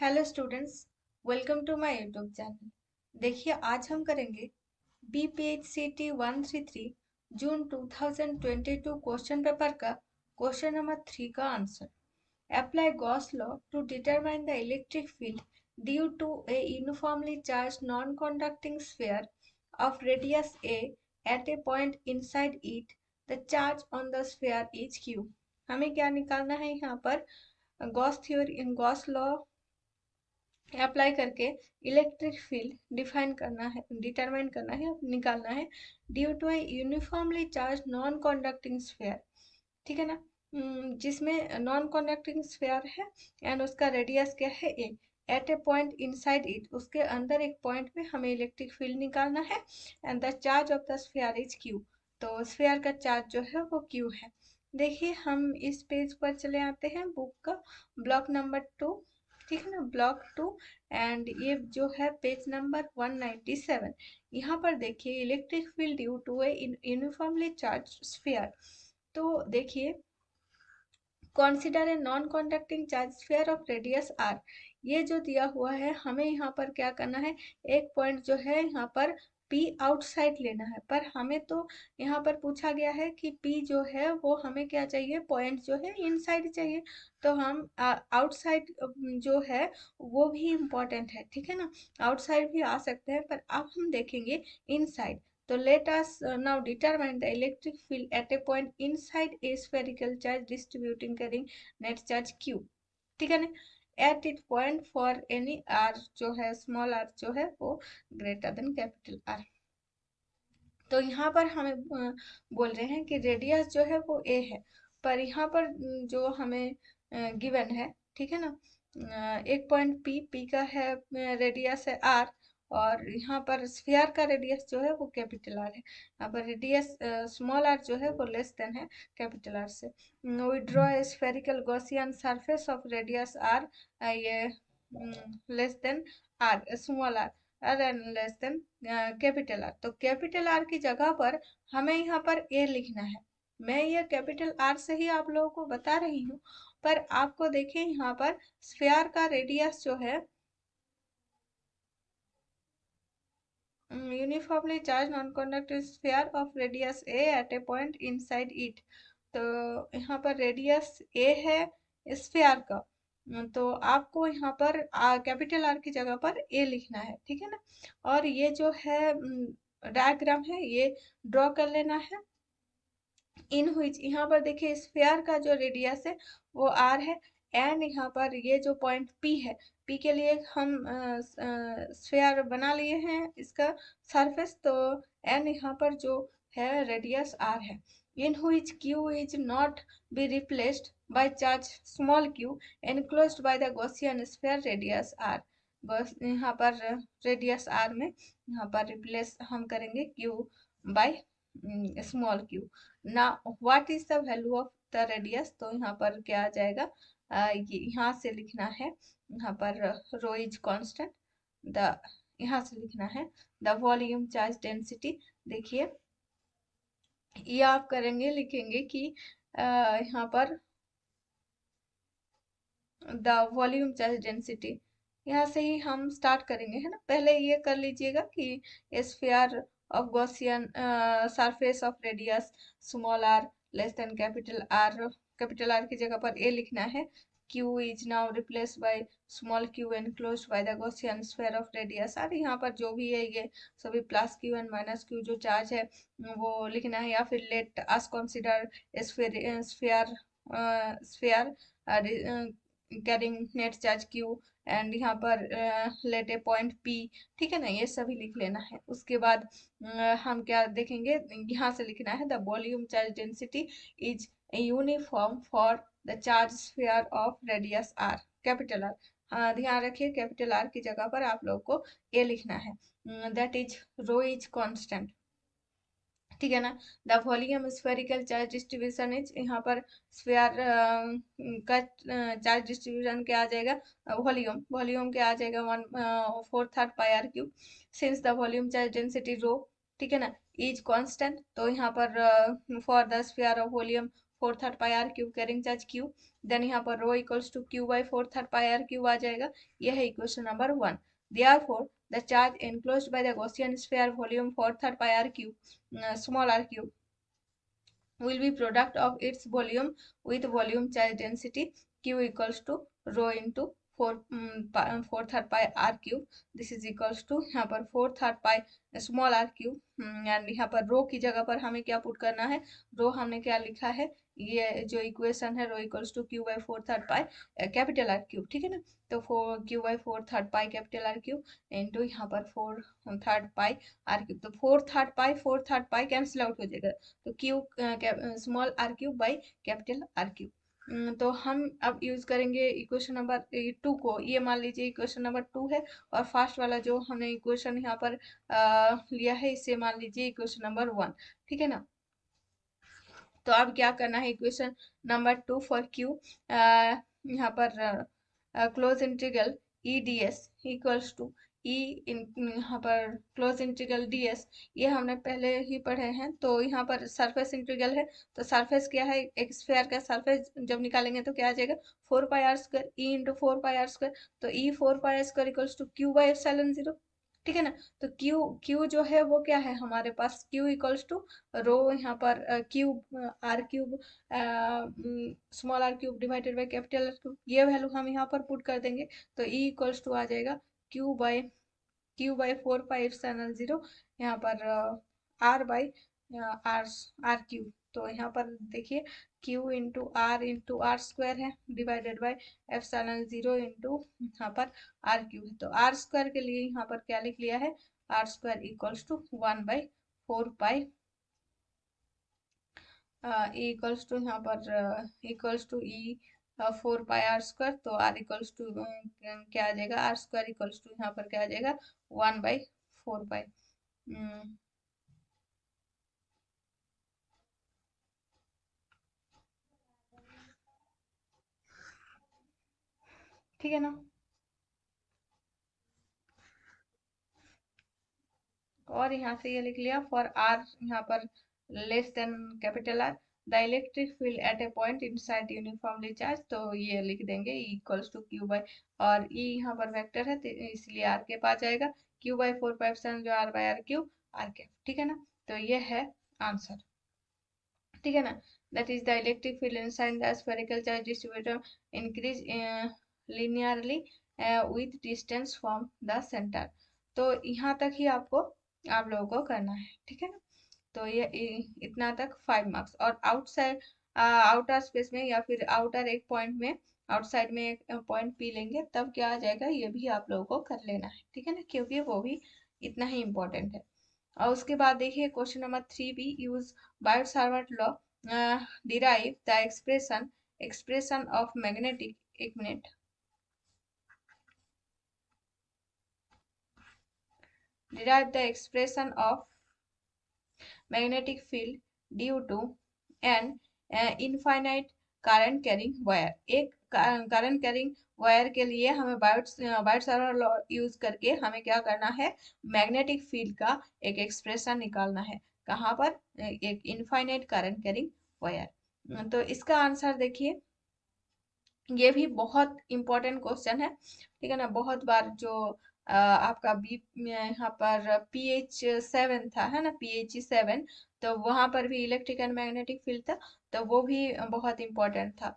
Hello students, welcome to my YouTube channel. देखिए, आज हम करेंगे BPHCT 133 जून 2022 क्वेश्चन पेपर का क्वेश्चन नंबर 3 का answer. Apply Gauss law to determine the electric field due to a uniformly charged non conducting sphere of radius a at a point inside it. The charge on the sphere is q. हमें क्या निकालना है यहाँ पर? Gauss law apply करके electric field determine करना है, निकालना है due to a uniformly charge non conducting sphere. ठीक है ना। जिसमें नॉन कंडक्टिंग स्फीयर है एंड उसका रेडियस क्या है a. At a point inside it, उसके अंदर एक पॉइंट में हमें इलेक्ट्रिक फील्ड निकालना है and the charge of the sphere is Q. तो स्फीयर का चार्ज जो है वो क्यू है। देखिए, हम इस पेज पर चले आते हैं बुक का ब्लॉक नंबर 2। ठीक है ना, ब्लॉक 2। एंड ये जो है पेज नंबर 197। यहाँ पर देखिए, electric field due to a uniformly charge sphere. तो देखिए, consider a non conducting charge sphere of radius R. ये जो दिया हुआ है, हमें यहाँ पर क्या करना है, एक पॉइंट जो है यहाँ पर P आउटसाइड लेना है। पर हमें तो यहाँ पर पूछा गया है कि P जो है वो हमें क्या चाहिए, पॉइंट जो है इनसाइड चाहिए। तो हम आउटसाइड जो है वो भी इम्पोर्टेंट है। ठीक है ना, आउटसाइड भी आ सकते हैं, पर अब हम देखेंगे इनसाइड। तो let us now determine the electric field at a point inside a spherical charge distributing carrying net charge q। ठीक है ना, at it point for any r जो है, स्मॉल r जो है वो ग्रेटर देन कैपिटल R। तो यहाँ पर हमें बोल रहे हैं कि रेडियस जो है वो a है, पर यहाँ पर जो हमें गिवन है, ठीक है ना, एक पॉइंट P का है, रेडियस है R, और यहाँ पर स्फीयर का रेडियस जो है वो कैपिटल R है। यहाँ पर रेडियस स्मॉल r जो है वो लेस देन है कैपिटल R से। We draw a spherical Gaussian surface of radius R, ये less than R, small r and less than capital R। तो कैपिटल R की जगह पर हमें यहाँ पर A लिखना है। मैं ये कैपिटल R से ही आप लोगों को बता रही हूँ, पर आपको देखिए यहाँ पर स्फीयर का रेडियस जो है, uniformly charge non conductive sphere of radius a at a point inside it. तो यहाँ पर रेडियस a है स्फीयर का, तो आपको यहाँ पर कैपिटल R की जगह पर a लिखना है। ठीक है ना, और ये जो है डायग्राम है, ये ड्रॉ कर लेना है। इन हुई यहाँ पर देखिए, स्फीयर का जो रेडियस है वो r है, एंड यहाँ पर ये जो पॉइंट P है, P के लिए हम स्फीयर बना लिए हैं इसका सरफेस। तो एंड यहाँ पर जो है रेडियस r है। इन which q is not be replaced by charge small q enclosed by the Gaussian sphere radius r। बस यहाँ पर रेडियस r में यहाँ पर रिप्लेस हम करेंगे q बाय स्मॉल q। ना what is the value of the radius, तो यहाँ पर क्या आ जाएगा, ये यहाँ से लिखना है, यहाँ पर रो इज कांस्टेंट, द यहाँ से लिखना है द वॉल्यूम चार्ज डेंसिटी। देखिए, ये आप करेंगे, लिखेंगे कि यहाँ पर द वॉल्यूम चार्ज डेंसिटी, यहाँ से ही हम स्टार्ट करेंगे, है ना। पहले ये कर लीजिएगा कि sphere of Gaussian surface of radius small r less than capital R की जगह पर a लिखना है। q is now replace by small q enclosed by the Gaussian sphere of radius r। यहाँ पर जो भी है ये सभी plus q and minus q जो चार्ज है वो लिखना है, या फिर let us consider sphere sphere carrying net charge Q, and यहाँ पर लेट ए पॉइंट P। ठीक है ना, ये सभी लिख लेना है। उसके बाद हम क्या देखेंगे, यहाँ से लिखना है the volume charge density is uniform for the charge sphere of radius r, capital R। हाँ, ध्यान रखिए, कैपिटल R की जगह पर आप लोग को a लिखना है। That is rho is constant. ठीक है ना, the volume spherical charge distribution is, यहाँ पर स्फीयर का चार्ज डिस्ट्रीब्यूशन क्या आ जाएगा, वॉल्यूम क्या आ जाएगा, 1/4 pi r cube. Since the volume charge density rho, ठीक है ना, इज कांस्टेंट, तो यहाँ पर for the sphere of volume four third pi R cube carrying charge Q, then यहाँ पर rho equals to Q by four third pi R cube आ जाएगा। यह है equation number 1। Therefore, the charge enclosed by the Gaussian sphere volume 4 third pi r cube, small r cube, will be product of its volume with volume charge density q equals to rho into 4 third pi r cube. This is equals to यहाँ पर 4 third pi small r cube, and यहाँ पर रो की जगह पर हमें क्या put करना है, रो हमने क्या लिखा है, ये जो इक्वेशन है rho equals to Q by four third pi capital R cube, ठीक है ना। तो four Q by four third pi capital R cube into यहाँ पर four third pi R cube, तो four third pi cancel out हो जाएगा, तो Q small R cube by capital R cube. तो हम अब यूज करेंगे इक्वेशन नंबर 2 को, ये मान लीजिए इक्वेशन नंबर 2 है, और फर्स्ट वाला जो हमने इक्वेशन यहाँ पर लिया है इसे मान लीजिए इक्वेशन नंबर 1, ठीक है ना। तो अब क्या करना है, इक्वेशन नंबर 2 फॉर क्यू, यहाँ पर close integral E D S equals to E in, यहाँ पर क्लोज इंटीग्रल डी एस, ये हमने पहले ही पढ़े हैं। तो यहाँ पर सरफेस इंटीग्रल है, तो सरफेस क्या है, एक स्फेयर का सरफेस जब निकालेंगे तो क्या आ जाएगा, four pi R square E into four pi R square, तो E four pi R square equals to Q by epsilon zero, ठीक है ना। तो क्यू जो है वो क्या है हमारे पास, क्यू इक्वल्स टू रो यहाँ पर cube R cube small R cube divided by capital R cube, ये वैल्यू हम यहाँ पर पुट कर देंगे, तो ई इक्वल्स टू आ जाएगा Q by four pi epsilon zero, यहाँ पर R by R R cube. तो यहाँ पर देखिए क्यू इंटू आर स्क्वायर है divided by epsilon zero into यहाँ पर आर क्यूब है। तो आर स्क्वायर के लिए यहाँ पर क्या लिख लिया है, R square equals to 1/4 pi equals to यहाँ पर equals to E four pi R square, तो आर इक्वल्स टू क्या आ जाएगा, आर स्क्वायर इक्वल्स टू यहाँ पर क्या आ जाएगा 1/4 पाई। ठीक है ना। और यहाँ से ये लिख लिया फॉर आर यहाँ पर less than capital R the electric field at a point inside uniformly charge, तो ये लिख देंगे E equals to Q by, और ई यहाँ पर वेक्टर है तो इसलिए आर के पास जाएगा, Q by four pi epsilon जो R by R Q R के, ठीक है ना। तो ये है आंसर, ठीक है ना। That is the electric field inside the spherical charge distributor increase linearly with distance from the center। तो यहाँ तक ही आपको आप लोगों को करना है, ठीक है ना। तो ये इतना तक 5 मार्क्स, और आउटसाइड आउटर स्पेस में या फिर आउटर एक पॉइंट में आउटसाइड में एक पॉइंट पी लेंगे तब क्या आ जाएगा, ये भी आप लोगों को कर लेना है, ठीक है ना, क्योंकि वो भी इतना ही इम्पोर्टेंट है। और उसके बाद देखिए क्वेश्चन नंबर 3 भी, use Biot-Savart law, derive the expression of magnetic, एक minute, derive the expression of magnetic field due to an infinite current carrying wire। एक करंट कैरिंग वायर के लिए हमें बायोट-सावर्ट लॉ यूज करके हमें क्या करना है, मैग्नेटिक फील्ड का एक एक्सप्रेशन निकालना है, कहाँ पर, एक इनफाइनाइट करंट कैरिंग वायर। तो इसका आंसर देखिए, ये भी बहुत इंपॉर्टेंट क्वेश्चन है, ठीक है ना। बहुत बार जो आपका बी यहाँ पर PH7 था, है ना, PH7, तो वहां पर भी इलेक्ट्रिक एंड मैग्नेटिक फील्ड था, तो वो भी बहुत इंपॉर्टेंट था।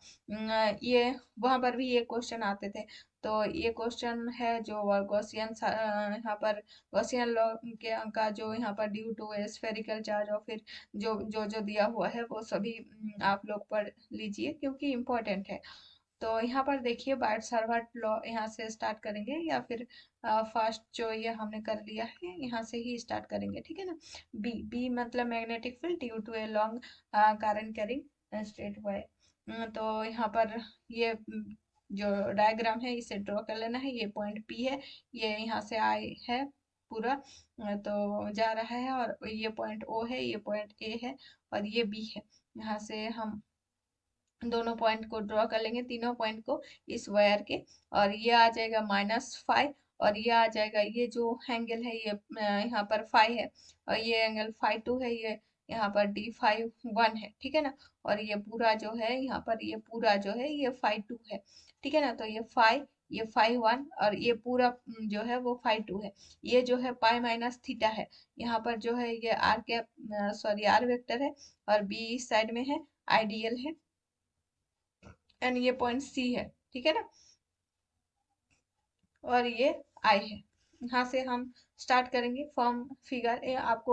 ये वहां पर भी ये क्वेश्चन आते थे। तो ये क्वेश्चन है जो गॉसियन यहाँ पर गॉसियन लॉ के का जो यहाँ पर ड्यू टू स्फेरिकल चार्ज, और फिर जो जो जो दिया हुआ है वो सभी आप लोग पढ़ लीजिए क्योंकि इम्पोर्टेंट है। तो यहाँ पर देखिए बायोट-सावर्ट लॉ यहाँ से स्टार्ट करेंगे, या फिर फर्स्ट जो ये हमने कर लिया है यहाँ से ही स्टार्ट करेंगे, ठीक है ना। बी मतलब magnetic field due to a long current carrying straight wire. तो यहाँ पर ये जो डायग्राम है इसे ड्रॉ कर लेना है, ये पॉइंट पी है, ये यहाँ से आई है पूरा, तो जा रहा है, और ये पॉइंट ओ है, ये पॉइंट ए है, और ये बी है। यहाँ से हम दोनों पॉइंट को ड्रॉ कर लेंगे, तीनों पॉइंट को इस वायर के, और ये आ जाएगा -5, और ये आ जाएगा, ये जो एंगल है ये यहाँ पर फाई है, और ये एंगल फाई 2 है, ये यहाँ पर d φ 1 है, ठीक है ना। और ये पूरा जो है यहाँ पर ये पूरा जो है ये φ 2 है, ठीक है ना। तो ये φ 1 और ये पूरा जो है वो φ 2 है। ये जो है पाई माइनस थीटा है। यहाँ पर जो है ये R cap sorry R vector है और बी इस साइड में है, आइडियल है, एंड ये पॉइंट सी है, ठीक है ना। और ये आई है। यहाँ से हम स्टार्ट करेंगे फॉर्म फिगर। आप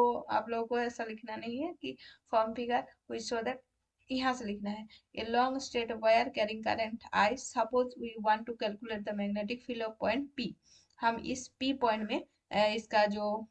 लोगों को ऐसा लिखना नहीं है कि form figure which show that, यहाँ से लिखना है a long straight wire carrying current I, suppose we want to calculate the magnetic field of point P. हम इस पी पॉइंट में इसका जो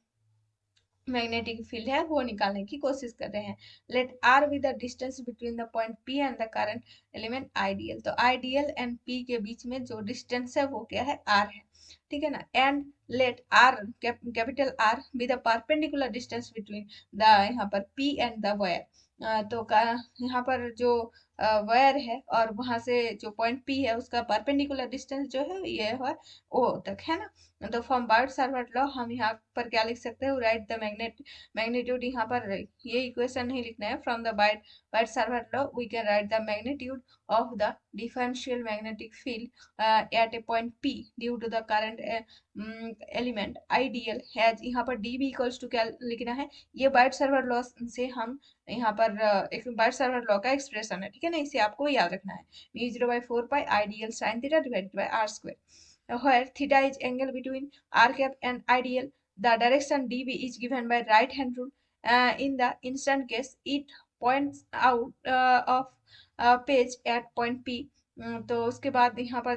मैग्नेटिक फील्ड है वो निकालने की कोशिश कर रहे हैं। Let R with the distance between the point P and the current element ideal. तो आइडियल एंड पी के बीच में जो डिस्टेंस है वो क्या है, आर है, ठीक है ना। And let are capital R be the perpendicular distance between the यहाँ पर पी एंड द वायर। तो यहाँ पर जो वायर है और वहां से जो पॉइंट पी है उसका परपेंडिकुलर डिस्टेंस जो है ये है ओ तक, है ना। तो फ्रॉम बार्ट सावर्ट लॉ हम यहाँ पर क्या लिख सकते हैं, राइट द मैग्नीट्यूड। यहाँ पर ये इक्वेशन नहीं लिखना है। From the Biot Savart law we can write the magnitude of the differential magnetic field at a point P due to the current element ideal has। यहाँ पर dB इक्वल्स टू क्या लिखना है, ये बार्ट सर्वर लॉ से हम यहाँ पर एक बार्ट सर्वर लॉ का एक्सप्रेशन है, ठीक है ना। इसे आपको याद रखना है, μ0/4 ideal sin theta divided by r square, where theta is angle between r cap and ideal, the direction dB is given by right hand rule। In the instant case it points out of page eight point P. तो उसके बाद यहाँ पर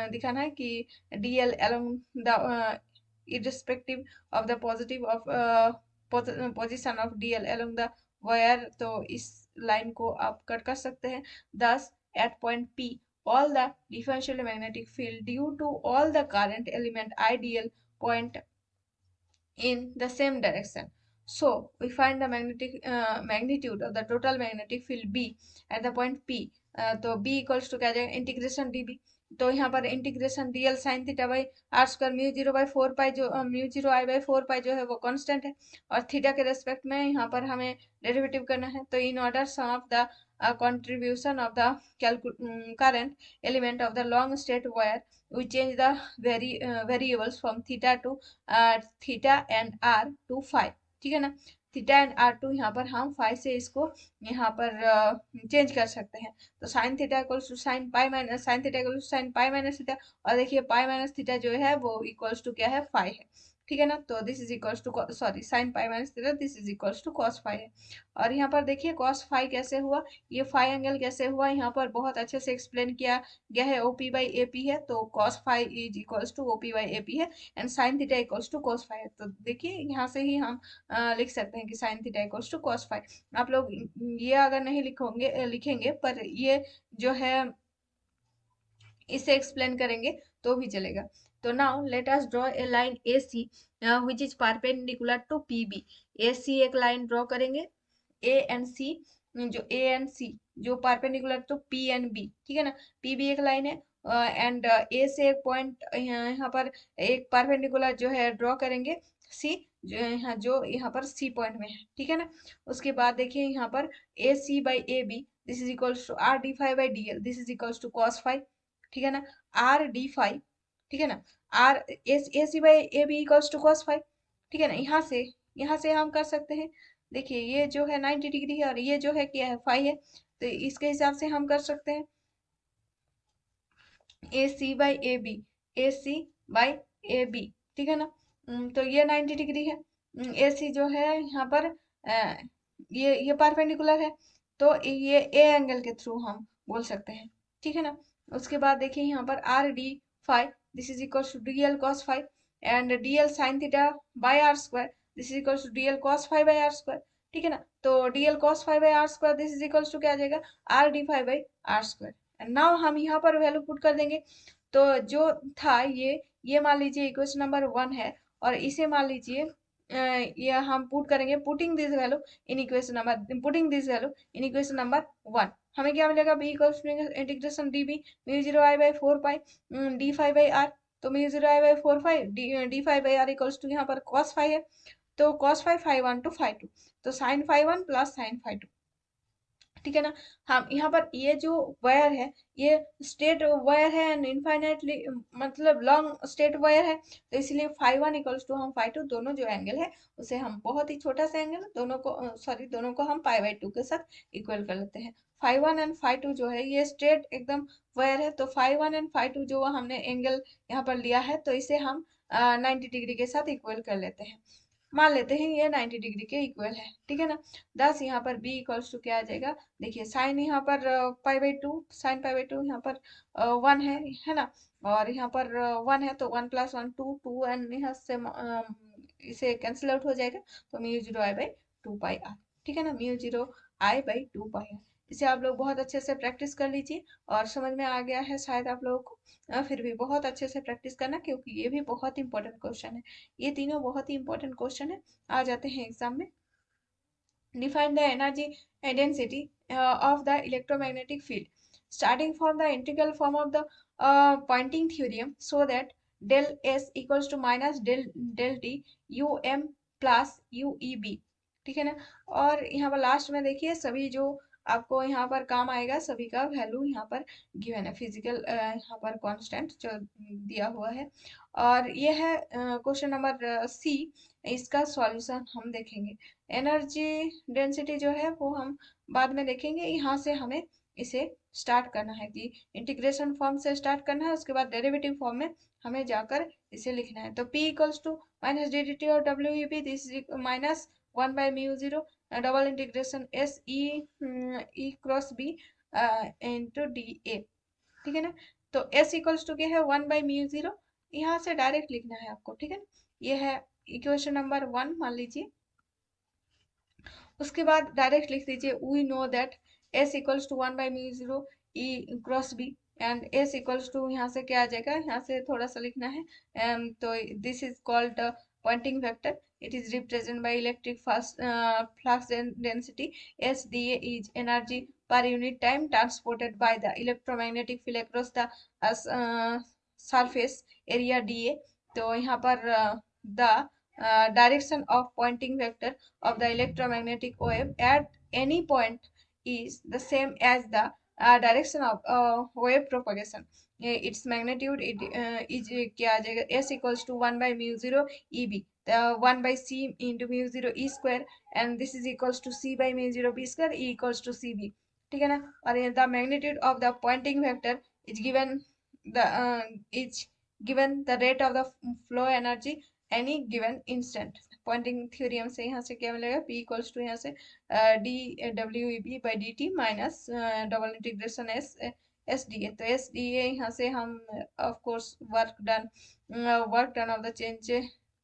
दिखाना है कि dl along the irrespective of the positive of position of dl along the wire। तो इस लाइन को आप कट कर सकते हैं। thus at point p all the differential magnetic field due to all the current element ideal point in the same direction। So we find the magnitude of the total magnetic field B at the point P। तो B equals to क्या जाएगा, integration dB। तो यहाँ पर integration dl sine theta by R square μ0/4 pi जो μ0I/4 जो है वो कांस्टेंट है, और थीटा के रेस्पेक्ट में यहाँ पर हमें डेरिवेटिव करना है। तो in order sum of the contribution of the current element of the long straight wire we change the variables from theta to theta and R to five, ठीक है ना। थीटा एंड आर टू यहाँ पर हम five से इसको यहाँ पर चेंज कर सकते हैं। तो sine theta equals to sine pi minus sine theta equals to sine pi minus theta, और देखिए पाई माइनस थीटा जो है वो इक्वल्स टू क्या है, फाइव है, ठीक है ना। तो this is equals to sorry sine pi minus theta this is equals to cos five है। और यहाँ पर देखिए कॉस फाइव कैसे हुआ, ये फाइव एंगल कैसे हुआ, यहाँ पर बहुत अच्छे से एक्सप्लेन किया गया है। ओपी बाई एपी है तो cos five is equals to OP by AP है, and sine theta equals to cos five. तो देखिए यहाँ से ही हम लिख सकते हैं कि sine theta equals to cos five. आप लोग ये अगर नहीं लिखेंगे पर ये जो है इसे एक्सप्लेन करेंगे तो भी चलेगा। तो now let us draw a line A C which is perpendicular to P B. A C एक लाइन ड्रॉ करेंगे, ए एंड सी जो ए एंड सी जो perpendicular to P and B, ठीक है ना। पी बी एक लाइन है एंड ए से एक पॉइंट यहाँ पर एक परपेंडिकुलर जो है ड्रॉ करेंगे सी जो यहाँ पर सी पॉइंट में है, ठीक है ना। उसके बाद देखिए यहाँ पर A C by A B this is equals to R D five by D L this is equals to cos five, ठीक है ना। आर डी फाइव, ठीक है ना, R A C by A B equals to cos five, ठीक है ना। यहाँ से हम कर सकते हैं, देखिए ये जो है 90 डिग्री है और ये जो है क्या है, फाइव है। तो इसके हिसाब से हम कर सकते हैं A C by A B, A C by A B, ठीक है ना। तो ये 90 डिग्री है। ए सी जो है यहाँ पर ये परपेंडिकुलर है, तो ये ए एंगल के थ्रू हम बोल सकते हैं, ठीक है ना। उसके बाद देखिए यहाँ पर R D five this is equal to D L cos five, and D L sine theta by R square this is equal to D L cos five by R square, ठीक है ना। तो D L cos five by R square this is equal to क्या आ जाएगा, R D five by R square. Now हम यहाँ पर वैल्यू पुट कर देंगे। तो जो था ये मान लीजिए इक्वेशन नंबर 1 है, और इसे मान लीजिए ये हम पुट करेंगे, putting this value in equation number 1 हमें क्या मिलेगा, B equals to integration D B μ0I/4 pi D five by R. तो μ0I/4 five D five by R equals to यहाँ पर कॉस फाइव है। तो cos phi phi one two phi two, तो sine phi one plus sine phi two, ठीक है ना। हम यहाँ पर ये जो वायर है ये स्ट्रेट वायर है एंड इनफाइनाइटली मतलब लॉन्ग स्ट्रेट वायर है, तो इसलिए फाई वन इक्वल्स टू हम फाई टू दोनों जो एंगल है उसे हम बहुत ही छोटा सा एंगल दोनों को सॉरी दोनों को हम पाई बाई टू के साथ इक्वल कर लेते हैं। Phi one and phi two जो है ये स्ट्रेट एकदम वायर है, तो phi one and phi two जो हमने एंगल यहाँ पर लिया है तो इसे हम 90 डिग्री के साथ इक्वल कर लेते हैं। मान लेते हैं ये 90 डिग्री के इक्वल है, ठीक है ना। दस यहाँ पर b इक्वल्स टू क्या आ जाएगा, देखिए साइन यहाँ पर pi by two, sine pi by two यहाँ पर वन है ना, और यहाँ पर वन है तो one plus one two, two and यहाँ से इसे कैंसिल आउट हो जाएगा, तो mu zero I by two pi R, ठीक है ना, mu zero I by two pi R. इसे आप लोग बहुत अच्छे से प्रैक्टिस कर लीजिए और समझ में आ गया है शायद आप लोगों को। फिर भी बहुत अच्छे से प्रैक्टिस करना क्योंकि ये भी बहुत इंपॉर्टेंट क्वेश्चन है, ये तीनों बहुत ही इंपॉर्टेंट क्वेश्चन है, आ जाते हैं एग्जाम में। Define the energy density of the electromagnetic field starting from the integral form of the Poynting theorem, so that del S equals to minus del T um plus ueb, ठीक है ना। और यहाँ पर लास्ट में देखिए सभी जो आपको यहाँ पर काम आएगा सभी का वैल्यू यहाँ पर गिवन है, फिजिकल यहाँ पर कांस्टेंट जो दिया हुआ है। और ये है क्वेश्चन नंबर सी, इसका सॉल्यूशन हम देखेंगे। एनर्जी डेंसिटी जो है वो हम बाद में देखेंगे, यहाँ से हमें इसे स्टार्ट करना है कि इंटीग्रेशन फॉर्म से स्टार्ट करना है, उसके बाद डेरिवेटिव फॉर्म में हमें जाकर इसे लिखना है। तो P equals to minus D D T और W E B, this minus one by mu zero double integration S E cross B into D A, ठीक है ना। तो S इक्वल्स टू क्या है, वन बाई म्यू जीरो, यहाँ से direct लिखना है आपको, ठीक है ना। ये है इक्वेशन नंबर वन मान लीजिए। उसके बाद डायरेक्ट लिख दीजिए we know that S equals to one by mu zero E cross B, and S equals to यहाँ से क्या आ जाएगा, यहाँ से थोड़ा सा लिखना है, तो this is called Poynting vector, it is represented by electric flux density SdA is energy per unit time transported by the electromagnetic field across the surface area dA। तो यहाँ पर the direction of pointing vector of the electromagnetic wave at any point is the same as the direction of wave propagation। its magnitude is क्या आ जाएगा, S equals to one by mu zero E B, one by c into mu zero E square, and this is equals to c by mu zero B square E equals to C B, ठीक है ना। और the magnitude of the Poynting vector is given the is given the rate of the flow energy any given instant। Poynting theorem से यहाँ से क्या मिलेगा, P equals to यहाँ से D W E B by D T minus double integration S D A, तो S D A यहाँ से हम of course work done of the change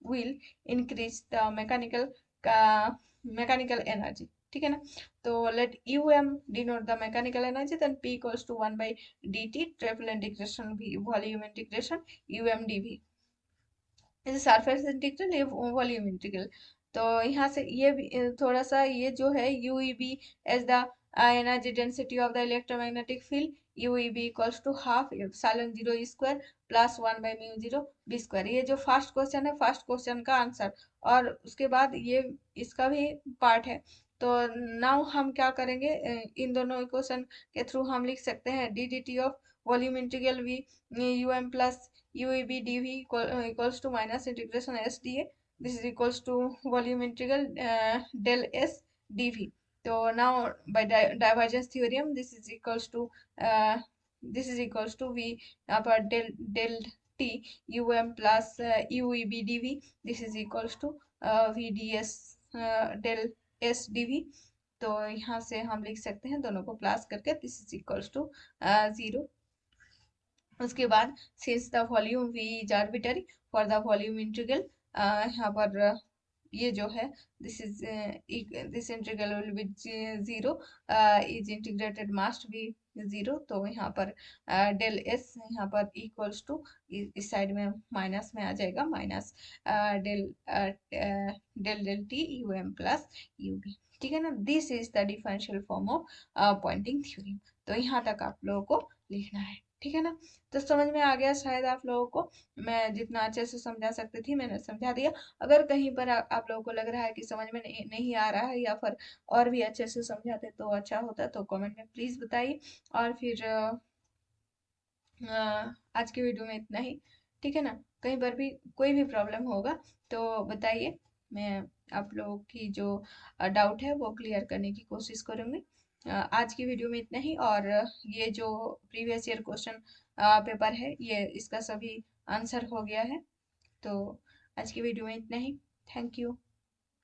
will increase the mechanical energy, ठीक है ना। तो let U M denote the mechanical energy, then P equals to one by D T triple integration भी volume integration U M D V, जैसे surface integral ये volume integral. तो यहाँ से ये थोड़ा सा ये जो है U E B as the energy density of the electromagnetic field, U E B equals to half epsilon zero square plus one by mu zero B square. ये जो फर्स्ट क्वेश्चन है फर्स्ट क्वेश्चन का answer, और उसके बाद ये इसका भी पार्ट है। तो नाउ हम क्या करेंगे, इन दोनों इक्वेशन के थ्रू हम लिख सकते हैं D D T of volume integral V U M plus UAB dV equals to minus integration SdA. This is equals to volume integral del S dV. So now by divergence theorem, this is equals to V upon del T UM plus UEB dV. This is equals to VDS del S dV. तो यहाँ से हम लिख सकते हैं दोनों को plus करके, दिस इज इक्वल्स टू 0। उसके बाद since the volume v is arbitrary for the volume integral, यहाँ पर ये जो है this integral will be zero, is integrated must be zero, तो यहाँ पर डेल एस यहाँ पर इक्वल्स टू इस साइड में माइनस में आ जाएगा, minus del del del T U M plus U B, ठीक है ना। This is the differential form of Poynting theorem. तो यहाँ तक आप लोगों को लिखना है। ठीक है ना। तो समझ में आ गया शायद आप लोगों को। मैं जितना अच्छे से समझा सकती थी मैंने समझा दिया। अगर कहीं पर आप लोगों को लग रहा है कि समझ में नहीं आ रहा है, या फिर और भी अच्छे से समझाते तो अच्छा होता, तो कमेंट में प्लीज बताइए। और फिर आज की वीडियो में इतना ही। ठीक है ना। कहीं पर भी कोई भी प्रॉब्लम होगा तो बताइए, मैं आप लोगों की जो डाउट है वो क्लियर करने की कोशिश करूंगी। आज की वीडियो में इतना ही। और ये जो प्रीवियस ईयर क्वेश्चन पेपर है, ये इसका सभी आंसर हो गया है। तो आज की वीडियो में इतना ही। Thank you.